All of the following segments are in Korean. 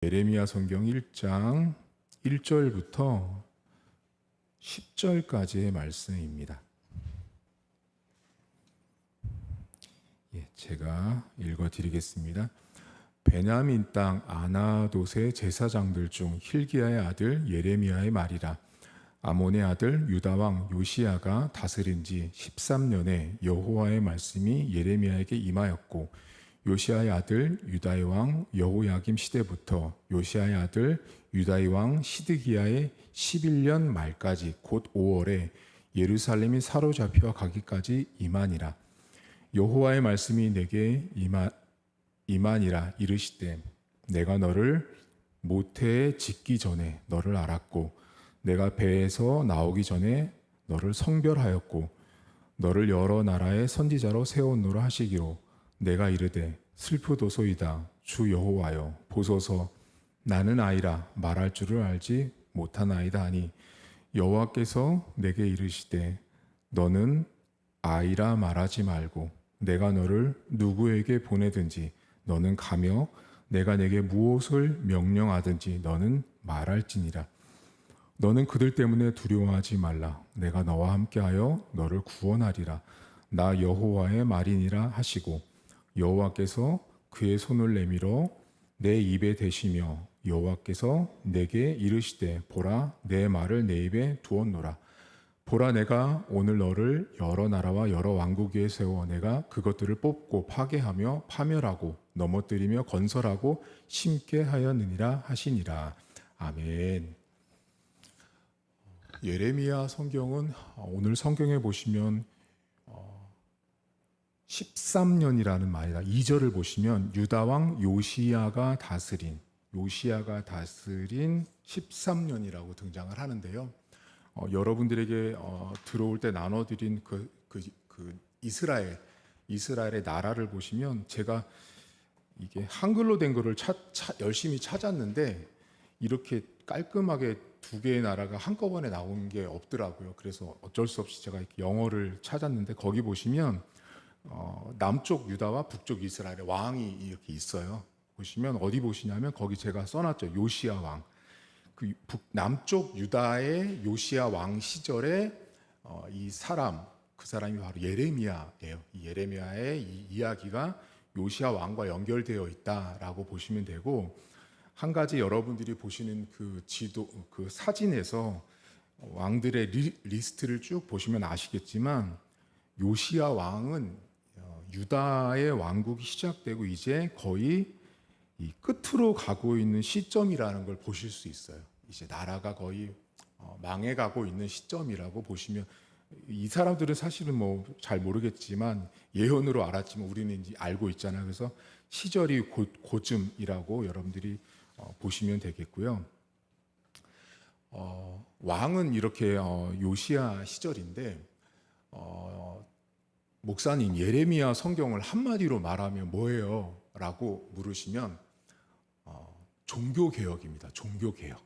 예레미야 성경 1장 1절부터 10절까지의 말씀입니다. 제가 읽어드리겠습니다. 베냐민 땅 아나돗의 제사장들 중 힐기야의 아들 예레미야의 말이라. 아몬의 아들 유다 왕 요시야가 다스린 지 13년에 여호와의 말씀이 예레미야에게 임하였고, 요시야의 아들 유다의 왕 여호야김 시대부터 요시야의 아들 유다의 왕 시드기야의 11년 말까지 곧 5월에 예루살렘이 사로잡혀 가기까지 임하니라. 여호와의 말씀이 내게 임하니라 이르시되, 내가 너를 모태에 짓기 전에 너를 알았고, 내가 배에서 나오기 전에 너를 성별하였고, 너를 여러 나라의 선지자로 세웠노라 하시기로, 내가 이르되 슬프도소이다. 주 여호와여 보소서, 나는 아이라 말할 줄을 알지 못하나이다 하니, 여호와께서 내게 이르시되 너는 아이라 말하지 말고 내가 너를 누구에게 보내든지 너는 가며 내가 내게 무엇을 명령하든지 너는 말할지니라. 너는 그들 때문에 두려워하지 말라. 내가 너와 함께하여 너를 구원하리라. 나 여호와의 말이니라 하시고, 여호와께서 그의 손을 내밀어 내 입에 대시며 여호와께서 내게 이르시되, 보라, 내 말을 내 입에 두었노라. 보라, 내가 오늘 너를 여러 나라와 여러 왕국 위에 세워 내가 그것들을 뽑고 파괴하며 파멸하고 넘어뜨리며 건설하고 심게 하였느니라 하시니라. 아멘. 예레미야 성경은 오늘 성경에 보시면 13년이라는 말이라. 2절을 보시면 유다 왕 요시야가 다스린 13년이라고 등장을 하는데요. 여러분들에게 들어올 때 나눠드린 그 이스라엘의 나라를 보시면, 제가 이게 한글로 된 거를 열심히 찾았는데 이렇게 깔끔하게 두 개의 나라가 한꺼번에 나온 게 없더라고요. 그래서 어쩔 수 없이 제가 이렇게 영어를 찾았는데, 거기 보시면 남쪽 유다와 북쪽 이스라엘의 왕이 이렇게 있어요. 보시면 어디 보시냐면 거기 제가 써놨죠. 요시야 왕. 그 남쪽 유다의 요시야 왕 시절에 그 사람이 바로 예레미야예요. 이 예레미야의 이 이야기가 요시야 왕과 연결되어 있다라고 보시면 되고, 한 가지 여러분들이 보시는 그 사진에서 왕들의 리스트를 쭉 보시면 아시겠지만, 요시야 왕은 유다의 왕국이 시작되고 이제 거의 이 끝으로 가고 있는 시점이라는 걸 보실 수 있어요. 이제 나라가 거의 망해가고 있는 시점이라고 보시면, 이 사람들은 사실은 뭐 잘 모르겠지만 예언으로 알았지만 우리는 이제 알고 있잖아요. 그래서 시절이 고쯤이라고 여러분들이 보시면 되겠고요. 왕은 이렇게 요시야 시절인데, 목사님, 예레미야 성경을 한마디로 말하면 뭐예요? 라고 물으시면 종교개혁입니다. 종교개혁.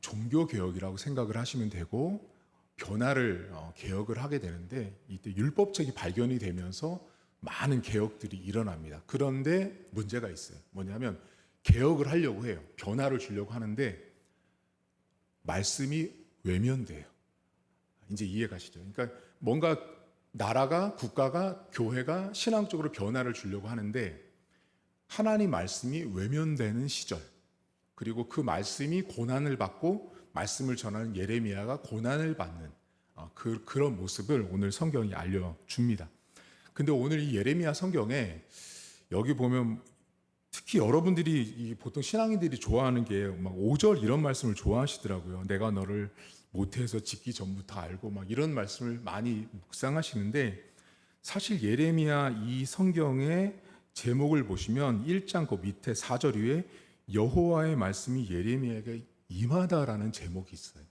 종교개혁이라고 생각을 하시면 되고, 변화를 개혁을 하게 되는데, 이때 율법책이 발견이 되면서 많은 개혁들이 일어납니다. 그런데 문제가 있어요. 뭐냐면 개혁을 하려고 해요. 변화를 주려고 하는데 말씀이 외면돼요. 이제 이해가시죠? 그러니까 뭔가 나라가, 국가가, 교회가 신앙적으로 변화를 주려고 하는데 하나님 말씀이 외면되는 시절, 그리고 그 말씀이 고난을 받고 말씀을 전하는 예레미야가 고난을 받는 그런 모습을 오늘 성경이 알려줍니다. 근데 오늘 이 예레미야 성경에 여기 보면 특히 여러분들이 보통 신앙인들이 좋아하는 게 막 5절 이런 말씀을 좋아하시더라고요. 내가 너를 모태에서 짓기 전부터 알고 막 이런 말씀을 많이 묵상하시는데, 사실 예레미야 이 성경의 제목을 보시면 1장 그 밑에 4절 위에 여호와의 말씀이 예레미야에게 임하다라는 제목이 있어요.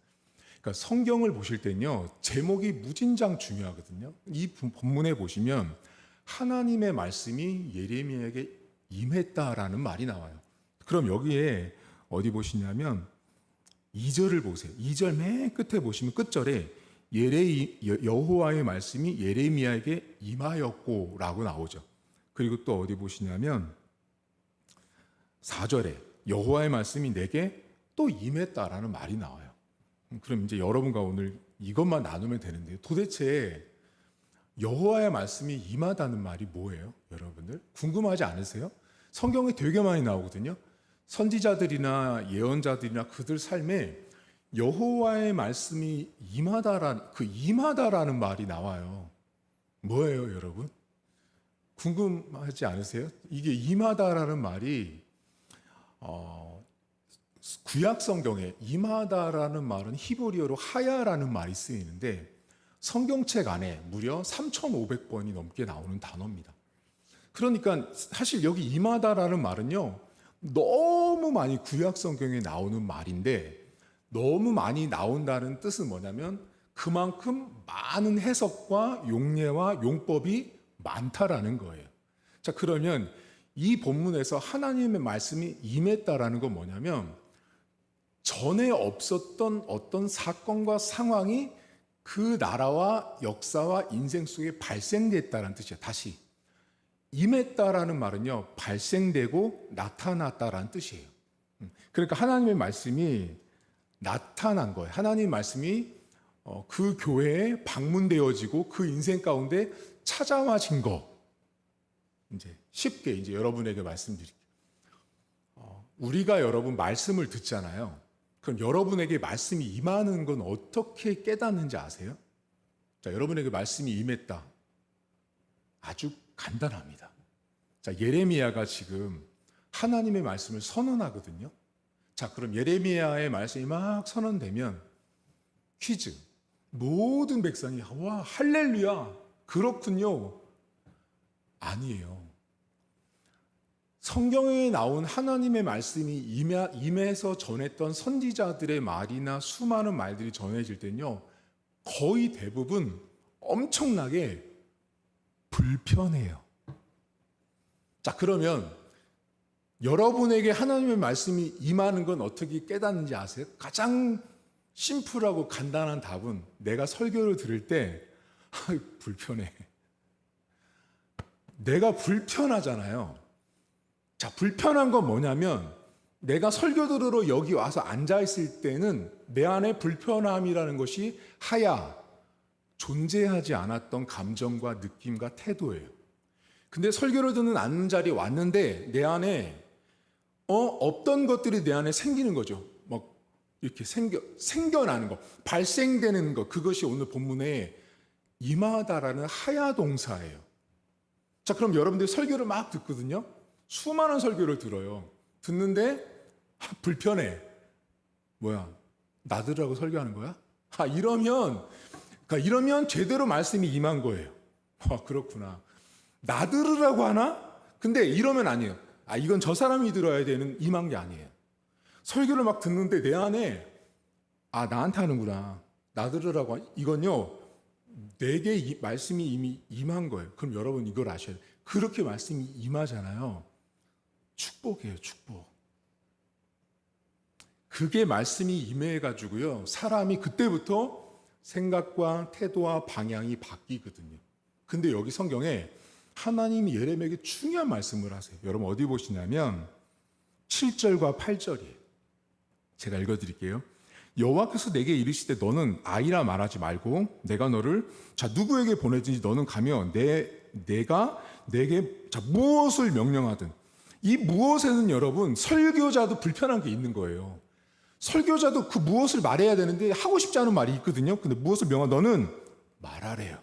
그러니까 성경을 보실 때는요, 제목이 무진장 중요하거든요. 이 본문에 보시면 하나님의 말씀이 예레미야에게 임했다라는 말이 나와요. 그럼 여기에 어디 보시냐면 2절을 보세요. 2절 맨 끝에 보시면 끝절에 여호와의 말씀이 예레미야에게 임하였고 라고 나오죠. 그리고 또 어디 보시냐면 4절에 여호와의 말씀이 내게 또 임했다라는 말이 나와요. 그럼 이제 여러분과 오늘 이것만 나누면 되는데요. 도대체 여호와의 말씀이 임하다는 말이 뭐예요? 여러분들 궁금하지 않으세요? 성경에 되게 많이 나오거든요. 선지자들이나 예언자들이나 그들 삶에 여호와의 말씀이 임하다라는 말이 나와요. 뭐예요, 여러분? 궁금하지 않으세요? 이게 임하다라는 말이 구약 성경에 임하다라는 말은 히브리어로 하야라는 말이 쓰이는데 성경책 안에 무려 3,500번이 넘게 나오는 단어입니다. 그러니까 사실 여기 임하다라는 말은요, 너무 많이 구약 성경에 나오는 말인데 너무 많이 나온다는 뜻은 뭐냐면 그만큼 많은 해석과 용례와 용법이 많다라는 거예요. 자, 그러면 이 본문에서 하나님의 말씀이 임했다라는 건 뭐냐면 전에 없었던 어떤 사건과 상황이 그 나라와 역사와 인생 속에 발생됐다는 뜻이에요. 다시 임했다라는 말은요, 발생되고 나타났다라는 뜻이에요. 그러니까 하나님의 말씀이 나타난 거예요. 하나님의 말씀이 그 교회에 방문되어지고 그 인생 가운데 찾아와진 거. 이제 쉽게 이제 여러분에게 말씀드릴게요. 우리가 여러분 말씀을 듣잖아요. 그럼 여러분에게 말씀이 임하는 건 어떻게 깨닫는지 아세요? 자, 여러분에게 말씀이 임했다. 아주 간단합니다. 자, 예레미야가 지금 하나님의 말씀을 선언하거든요. 자, 그럼 예레미야의 말씀이 막 선언되면 퀴즈. 모든 백성이 와, 할렐루야. 그렇군요. 아니에요. 성경에 나온 하나님의 말씀이 임해서 전했던 선지자들의 말이나 수많은 말들이 전해질 때는요, 거의 대부분 엄청나게 불편해요. 자, 그러면 여러분에게 하나님의 말씀이 임하는 건 어떻게 깨닫는지 아세요? 가장 심플하고 간단한 답은 내가 설교를 들을 때 불편해. 내가 불편하잖아요. 자, 불편한 건 뭐냐면 내가 설교 들으러 여기 와서 앉아있을 때는 내 안에 불편함이라는 것이 하야, 존재하지 않았던 감정과 느낌과 태도예요. 근데 설교를 듣는 앉는 자리에 왔는데 내 안에 없던 것들이 내 안에 생기는 거죠. 막 이렇게 생겨나는 거, 발생되는 거, 그것이 오늘 본문에 임하다라는 하야 동사예요. 자, 그럼 여러분들이 설교를 막 듣거든요. 수많은 설교를 들어요. 듣는데 불편해. 뭐야? 나들으라고 설교하는 거야? 이러면 제대로 말씀이 임한 거예요. 그렇구나. 나들으라고 하나? 근데 이러면 아니에요. 이건 저 사람이 들어야 되는 임한 게 아니에요. 설교를 막 듣는데 내 안에 나한테 하는구나. 나들으라고 이건요. 내게 말씀이 이미 임한 거예요. 그럼 여러분 이걸 아셔야 돼요. 그렇게 말씀이 임하잖아요. 축복이에요, 축복. 그게 말씀이 임해가지고요. 사람이 그때부터 생각과 태도와 방향이 바뀌거든요. 근데 여기 성경에 하나님이 예레미야에게 중요한 말씀을 하세요. 여러분 어디 보시냐면 7절과 8절이에요. 제가 읽어드릴게요. 여호와께서 내게 이르시되 너는 아이라 말하지 말고 내가 너를 누구에게 보내든지 너는 가면 내가 내게 무엇을 명령하든 이 무엇에는 여러분 설교자도 불편한 게 있는 거예요. 설교자도 그 무엇을 말해야 되는데 하고 싶지 않은 말이 있거든요. 근데 무엇을 너는 말하래요.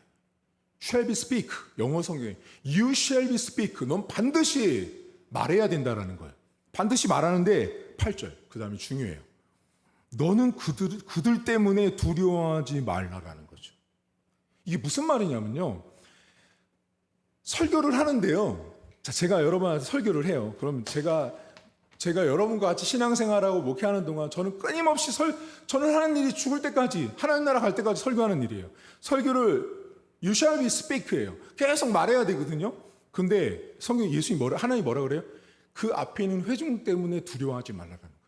shall be speak. 영어 성경에 you shall be speak. 넌 반드시 말해야 된다라는 거예요. 반드시 말하는데 8절. 그 다음에 중요해요. 너는 그들 때문에 두려워하지 말라라는 거죠. 이게 무슨 말이냐면요. 설교를 하는데요. 자, 제가 여러분한테 설교를 해요. 그럼 제가 여러분과 같이 신앙생활하고 목회하는 동안 저는 끊임없이 저는 하는 일이 죽을 때까지 하나님 나라 갈 때까지 설교하는 일이에요. 설교를 you shall be speak예요. 계속 말해야 되거든요. 근데 성경 하나님 뭐라 그래요? 그 앞에 있는 회중 때문에 두려워하지 말라라는 거예요.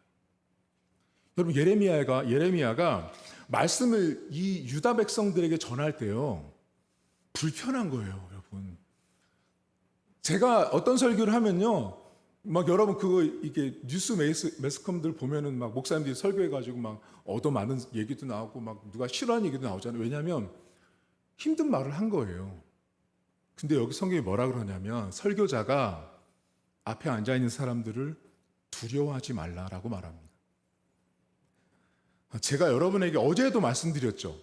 여러분 예레미야가 말씀을 이 유다 백성들에게 전할 때요. 불편한 거예요, 여러분. 제가 어떤 설교를 하면요. 막 여러분 그거 이게 뉴스 매스컴들 보면은 막 목사님들이 설교해가지고 막 얻어맞는 얘기도 나오고 막 누가 싫어하는 얘기도 나오잖아요. 왜냐하면 힘든 말을 한 거예요. 근데 여기 성경이 뭐라 그러냐면 설교자가 앞에 앉아 있는 사람들을 두려워하지 말라라고 말합니다. 제가 여러분에게 어제도 말씀드렸죠.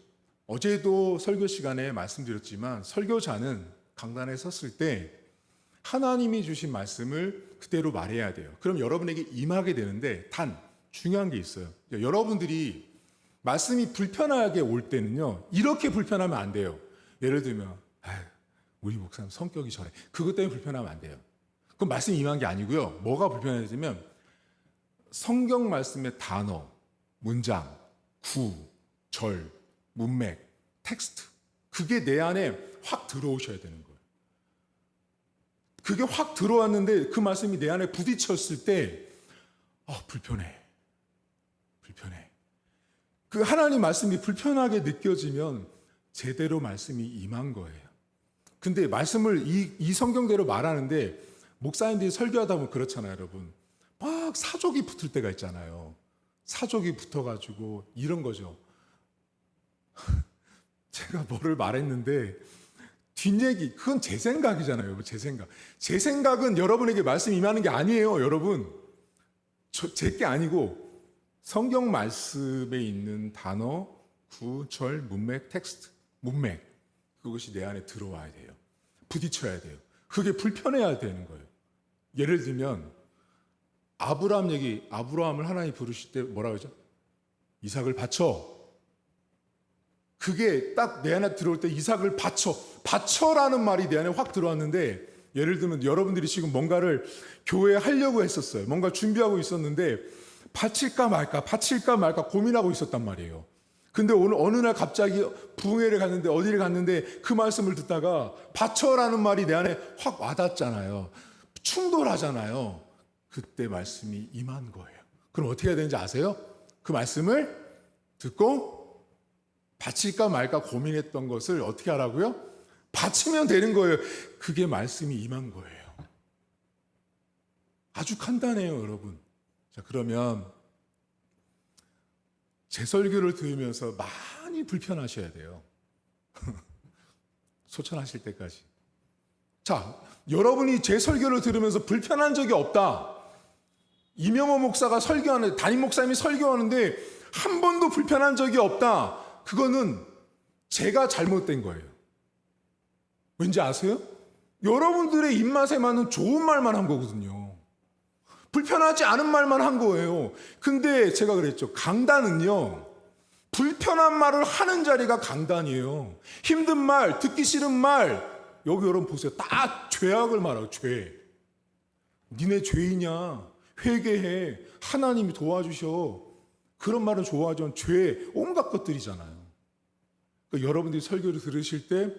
어제도 설교 시간에 말씀드렸지만 설교자는 강단에 섰을 때 하나님이 주신 말씀을 그대로 말해야 돼요. 그럼 여러분에게 임하게 되는데 단 중요한 게 있어요. 여러분들이 말씀이 불편하게 올 때는요, 이렇게 불편하면 안 돼요. 예를 들면 우리 목사님 성격이 저래. 그것 때문에 불편하면 안 돼요. 그럼 말씀이 임한 게 아니고요. 뭐가 불편해지면 성경 말씀의 단어, 문장, 구, 절, 문맥, 텍스트, 그게 내 안에 확 들어오셔야 되는 거예요. 그게 확 들어왔는데 그 말씀이 내 안에 부딪혔을 때 불편해. 그 하나님 말씀이 불편하게 느껴지면 제대로 말씀이 임한 거예요. 근데 말씀을 이 성경대로 말하는데 목사님들이 설교하다 보면 그렇잖아요, 여러분. 막 사족이 붙을 때가 있잖아요. 사족이 붙어가지고 이런 거죠. 제가 뭐를 말했는데 뒷얘기, 그건 제 생각이잖아요. 제 생각. 제 생각은 여러분에게 말씀 임하는 게 아니에요, 여러분. 제 게 아니고 성경 말씀에 있는 단어, 구, 절, 문맥, 텍스트, 문맥, 그것이 내 안에 들어와야 돼요. 부딪혀야 돼요. 그게 불편해야 되는 거예요. 예를 들면 아브라함을 하나님 부르실 때 뭐라 그러죠? 이삭을 바쳐. 그게 딱 내 안에 들어올 때 이삭을 바쳐라는 말이 내 안에 확 들어왔는데, 예를 들면 여러분들이 지금 뭔가를 교회에 하려고 했었어요. 뭔가 준비하고 있었는데 바칠까 말까 고민하고 있었단 말이에요. 근데 오늘 어느 날 갑자기 부흥회를 갔는데, 어디를 갔는데 그 말씀을 듣다가 바쳐라는 말이 내 안에 확 와닿잖아요. 충돌하잖아요. 그때 말씀이 임한 거예요. 그럼 어떻게 해야 되는지 아세요? 그 말씀을 듣고 바칠까 말까 고민했던 것을 어떻게 하라고요? 바치면 되는 거예요. 그게 말씀이 임한 거예요. 아주 간단해요, 여러분. 자, 그러면 제 설교를 들으면서 많이 불편하셔야 돼요. 소천하실 때까지. 자, 여러분이 제 설교를 들으면서 불편한 적이 없다. 이명호 목사가 설교하는데, 담임 목사님이 설교하는데 한 번도 불편한 적이 없다. 그거는 제가 잘못된 거예요. 왠지 아세요? 여러분들의 입맛에 맞는 좋은 말만 한 거거든요. 불편하지 않은 말만 한 거예요. 근데 제가 그랬죠. 강단은요, 불편한 말을 하는 자리가 강단이에요. 힘든 말, 듣기 싫은 말, 여기 여러분 보세요. 다 죄악을 말하고, 죄. 니네 죄이냐? 회개해. 하나님이 도와주셔. 그런 말은 좋아하지만 죄, 온갖 것들이잖아요. 그러니까 여러분들이 설교를 들으실 때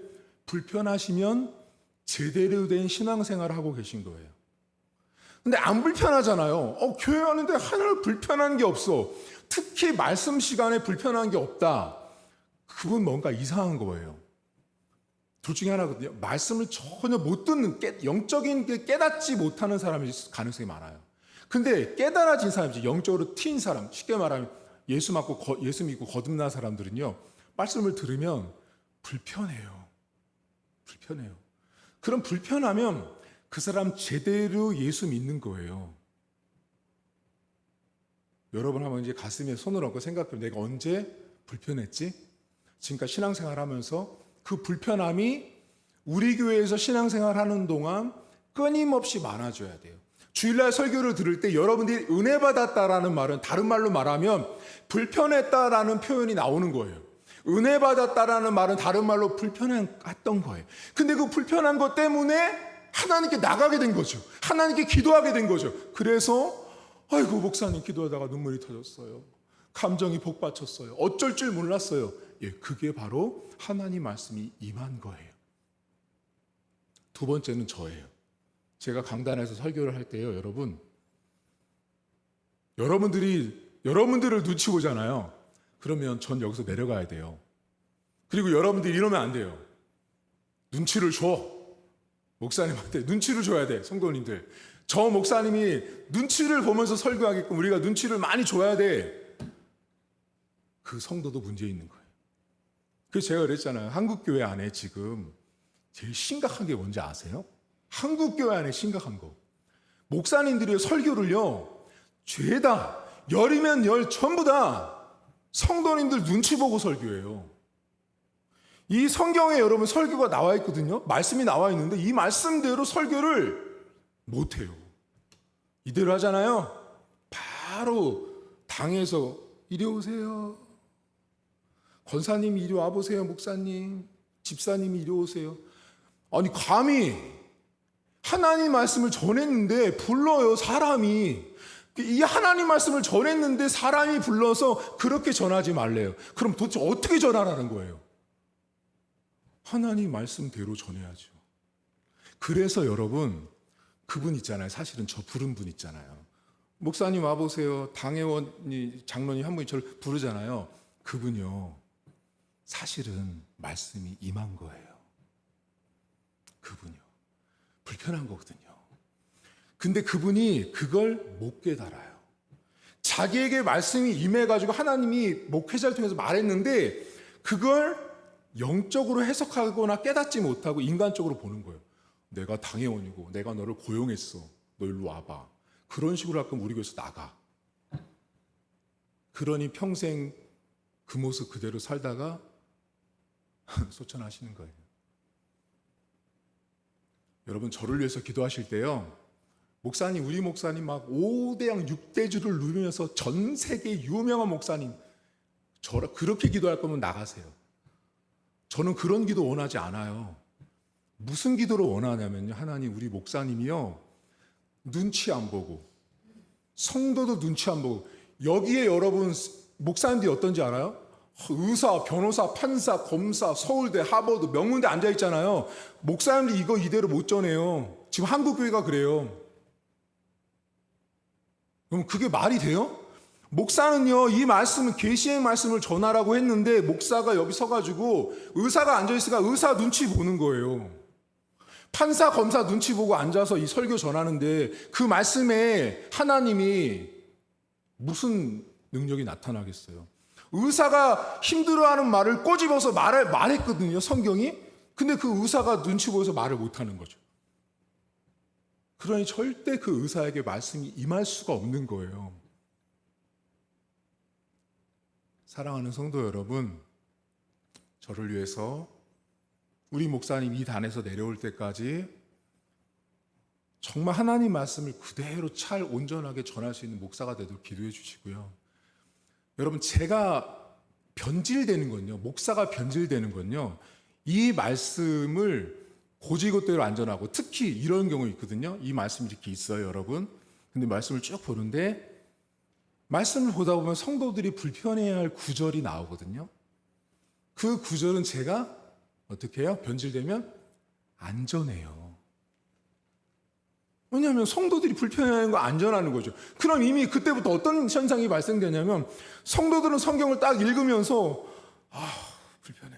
불편하시면 제대로 된 신앙생활을 하고 계신 거예요. 근데 안 불편하잖아요. 교회 하는데 하늘 불편한 게 없어. 특히 말씀 시간에 불편한 게 없다. 그건 뭔가 이상한 거예요. 둘 중에 하나거든요. 말씀을 전혀 못 듣는, 영적인 게 깨닫지 못하는 사람일 가능성이 많아요. 근데 깨달아진 사람이지, 영적으로 트인 사람, 쉽게 말하면 예수 믿고 거듭난 사람들은요, 말씀을 들으면 불편해요. 그럼 불편하면 그 사람 제대로 예수 믿는 거예요. 여러분 한번 이제 가슴에 손을 얹고 생각해, 내가 언제 불편했지? 지금까지 신앙생활 하면서 그 불편함이 우리 교회에서 신앙생활 하는 동안 끊임없이 많아져야 돼요. 주일날 설교를 들을 때 여러분들이 은혜 받았다라는 말은, 다른 말로 말하면 불편했다라는 표현이 나오는 거예요. 은혜 받았다라는 말은 다른 말로 불편했던 거예요. 근데 그 불편한 것 때문에 하나님께 나가게 된 거죠. 하나님께 기도하게 된 거죠. 그래서 아이고 목사님 기도하다가 눈물이 터졌어요. 감정이 복받쳤어요. 어쩔 줄 몰랐어요. 그게 바로 하나님 말씀이 임한 거예요. 두 번째는 저예요. 제가 강단에서 설교를 할 때요, 여러분들을 눈치 보잖아요. 그러면 전 여기서 내려가야 돼요. 그리고 여러분들이 이러면 안 돼요. 눈치를 줘. 목사님한테 눈치를 줘야 돼, 성도님들. 저 목사님이 눈치를 보면서 설교하게끔 우리가 눈치를 많이 줘야 돼. 그 성도도 문제 있는 거예요. 그래서 제가 그랬잖아요. 한국교회 안에 지금 제일 심각한 게 뭔지 아세요? 한국교회 안에 심각한 거. 목사님들이 설교를요, 죄다, 열이면 열 전부 다 성도님들 눈치 보고 설교해요. 이 성경에 여러분 설교가 나와 있거든요. 말씀이 나와 있는데 이 말씀대로 설교를 못해요. 이대로 하잖아요. 바로 당에서 이리 오세요. 권사님이 이리 와보세요. 목사님, 집사님이 이리 오세요. 아니 감히 하나님 말씀을 전했는데 불러요. 사람이. 이 하나님 말씀을 전했는데 사람이 불러서 그렇게 전하지 말래요. 그럼 도대체 어떻게 전하라는 거예요? 하나님 말씀대로 전해야죠. 그래서 여러분 그분 있잖아요. 사실은 저 부른 분 있잖아요. 목사님 와보세요. 당회원이 장로님 한 분이 저를 부르잖아요. 그분요. 사실은 말씀이 임한 거예요. 그분요. 불편한 거거든요. 근데 그분이 그걸 못 깨달아요. 자기에게 말씀이 임해가지고 하나님이 목회자를 통해서 말했는데 그걸 영적으로 해석하거나 깨닫지 못하고 인간적으로 보는 거예요. 내가 당회원이고 내가 너를 고용했어. 너 일로 와봐. 그런 식으로 할 거면 우리 교회에서 나가. 그러니 평생 그 모습 그대로 살다가 소천하시는 거예요. 여러분 저를 위해서 기도하실 때요. 목사님, 우리 목사님 막 5대양 6대주를 누리면서 전 세계 유명한 목사님 그렇게 기도할 거면 나가세요. 저는 그런 기도 원하지 않아요. 무슨 기도를 원하냐면요. 하나님 우리 목사님이요. 눈치 안 보고 성도도 눈치 안 보고 여기에 여러분 목사님들이 어떤지 알아요? 의사, 변호사, 판사, 검사, 서울대, 하버드, 명문대 앉아 있잖아요. 목사님들이 이거 이대로 못 전해요. 지금 한국교회가 그래요. 그럼 그게 말이 돼요? 목사는요, 이 말씀은 계시의 말씀을 전하라고 했는데 목사가 여기 서가지고 의사가 앉아있으니까 의사 눈치 보는 거예요. 판사, 검사 눈치 보고 앉아서 이 설교 전하는데 그 말씀에 하나님이 무슨 능력이 나타나겠어요? 의사가 힘들어하는 말을 꼬집어서 말했거든요, 성경이. 근데 그 의사가 눈치 보여서 말을 못하는 거죠. 그러니 절대 그 의사에게 말씀이 임할 수가 없는 거예요. 사랑하는 성도 여러분, 저를 위해서 우리 목사님 이 단에서 내려올 때까지 정말 하나님 말씀을 그대로 잘 온전하게 전할 수 있는 목사가 되도록 기도해 주시고요. 여러분 제가 변질되는 건요. 목사가 변질되는 건요. 이 말씀을 고지고대로 안전하고 특히 이런 경우 있거든요. 이 말씀이 이렇게 있어요, 여러분. 근데 말씀을 쭉 보는데 말씀을 보다 보면 성도들이 불편해야 할 구절이 나오거든요. 그 구절은 제가 어떻게 해요? 변질되면 안전해요. 왜냐하면 성도들이 불편해하는 거 안전하는 거죠. 그럼 이미 그때부터 어떤 현상이 발생되냐면 성도들은 성경을 딱 읽으면서 불편해.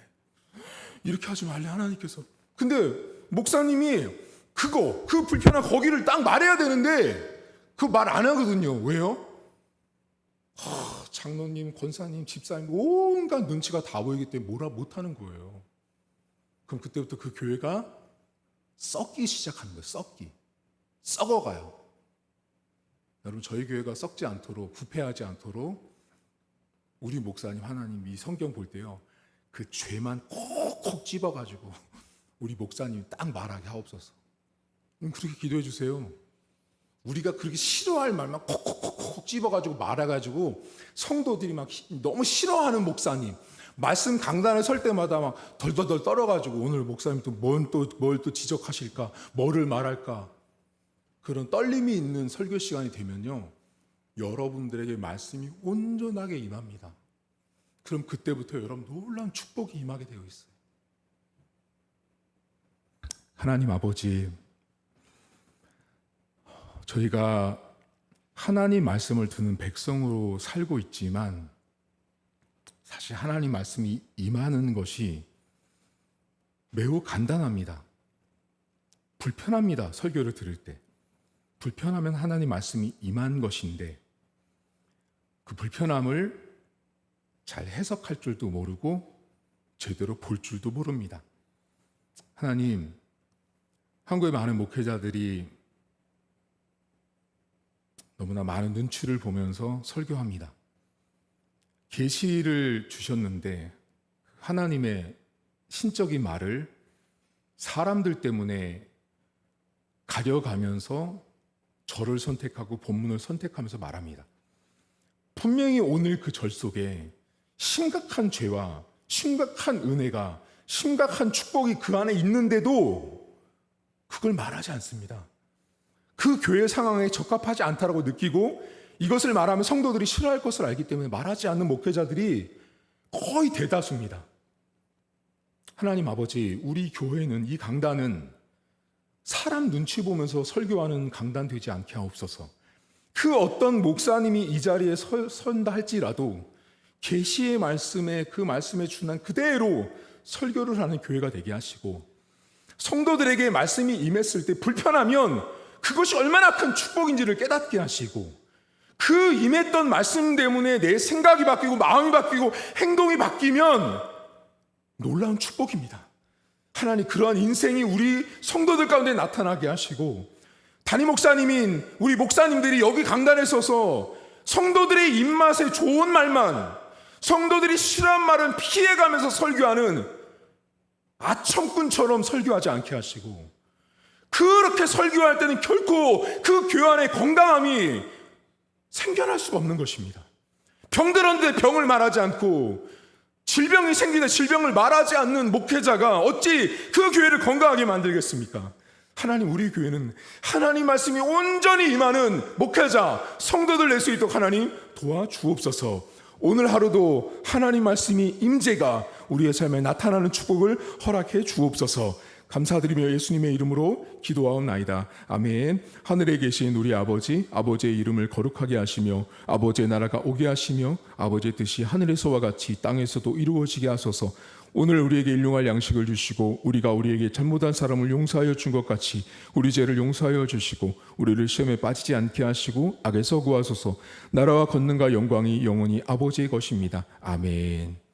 이렇게 하지 말래 하나님께서. 근데 목사님이 그 불편한 거기를 딱 말해야 되는데 그 말 안 하거든요. 왜요? 장로님, 권사님, 집사님 온갖 눈치가 다 보이기 때문에 뭐라 못하는 거예요. 그럼 그때부터 그 교회가 썩기 시작하는 거예요. 썩어가요. 여러분 저희 교회가 썩지 않도록 부패하지 않도록 우리 목사님 하나님 이 성경 볼 때요. 그 죄만 콕콕 집어가지고 우리 목사님이 딱 말하게 하옵소서. 그렇게 기도해 주세요. 우리가 그렇게 싫어할 말만 콕콕콕콕 집어가지고 말해가지고 성도들이 막 너무 싫어하는 목사님 말씀 강단에 설 때마다 막 덜덜덜 떨어가지고 오늘 목사님 또 뭘 또 지적하실까, 뭐를 말할까 그런 떨림이 있는 설교 시간이 되면요 여러분들에게 말씀이 온전하게 임합니다. 그럼 그때부터 여러분 놀라운 축복이 임하게 되어 있어요. 하나님 아버지, 저희가 하나님 말씀을 듣는 백성으로 살고 있지만 사실 하나님 말씀이 임하는 것이 매우 간단합니다. 불편합니다. 설교를 들을 때. 불편하면 하나님 말씀이 임한 것인데 그 불편함을 잘 해석할 줄도 모르고 제대로 볼 줄도 모릅니다. 하나님, 한국의 많은 목회자들이 너무나 많은 눈치를 보면서 설교합니다. 계시를 주셨는데 하나님의 신적인 말을 사람들 때문에 가려가면서 절을 선택하고 본문을 선택하면서 말합니다. 분명히 오늘 그 절 속에 심각한 죄와 심각한 은혜가, 심각한 축복이 그 안에 있는데도 그걸 말하지 않습니다. 그 교회 상황에 적합하지 않다라고 느끼고 이것을 말하면 성도들이 싫어할 것을 알기 때문에 말하지 않는 목회자들이 거의 대다수입니다. 하나님 아버지, 우리 교회는, 이 강단은 사람 눈치 보면서 설교하는 강단 되지 않게 하옵소서. 그 어떤 목사님이 이 자리에 선다 할지라도 계시의 말씀에, 그 말씀에 준한 그대로 설교를 하는 교회가 되게 하시고, 성도들에게 말씀이 임했을 때 불편하면 그것이 얼마나 큰 축복인지를 깨닫게 하시고, 그 임했던 말씀 때문에 내 생각이 바뀌고 마음이 바뀌고 행동이 바뀌면 놀라운 축복입니다. 하나님, 그러한 인생이 우리 성도들 가운데 나타나게 하시고, 담임 목사님인 우리 목사님들이 여기 강단에 서서 성도들의 입맛에 좋은 말만, 성도들이 싫어한 말은 피해가면서 설교하는 아청꾼처럼 설교하지 않게 하시고, 그렇게 설교할 때는 결코 그 교회 안에 건강함이 생겨날 수가 없는 것입니다. 병들었는데 병을 말하지 않고, 질병이 생기는데 질병을 말하지 않는 목회자가 어찌 그 교회를 건강하게 만들겠습니까? 하나님, 우리 교회는 하나님 말씀이 온전히 임하는 목회자, 성도들 낼 수 있도록 하나님 도와주옵소서. 오늘 하루도 하나님 말씀이 임재가 우리의 삶에 나타나는 축복을 허락해 주옵소서. 감사드리며 예수님의 이름으로 기도하옵나이다. 아멘. 하늘에 계신 우리 아버지, 아버지의 이름을 거룩하게 하시며 아버지의 나라가 오게 하시며 아버지의 뜻이 하늘에서와 같이 땅에서도 이루어지게 하소서. 오늘 우리에게 일용할 양식을 주시고 우리가 우리에게 잘못한 사람을 용서하여 준 것 같이 우리 죄를 용서하여 주시고 우리를 시험에 빠지지 않게 하시고 악에서 구하소서. 나라와 권능과 영광이 영원히 아버지의 것입니다. 아멘.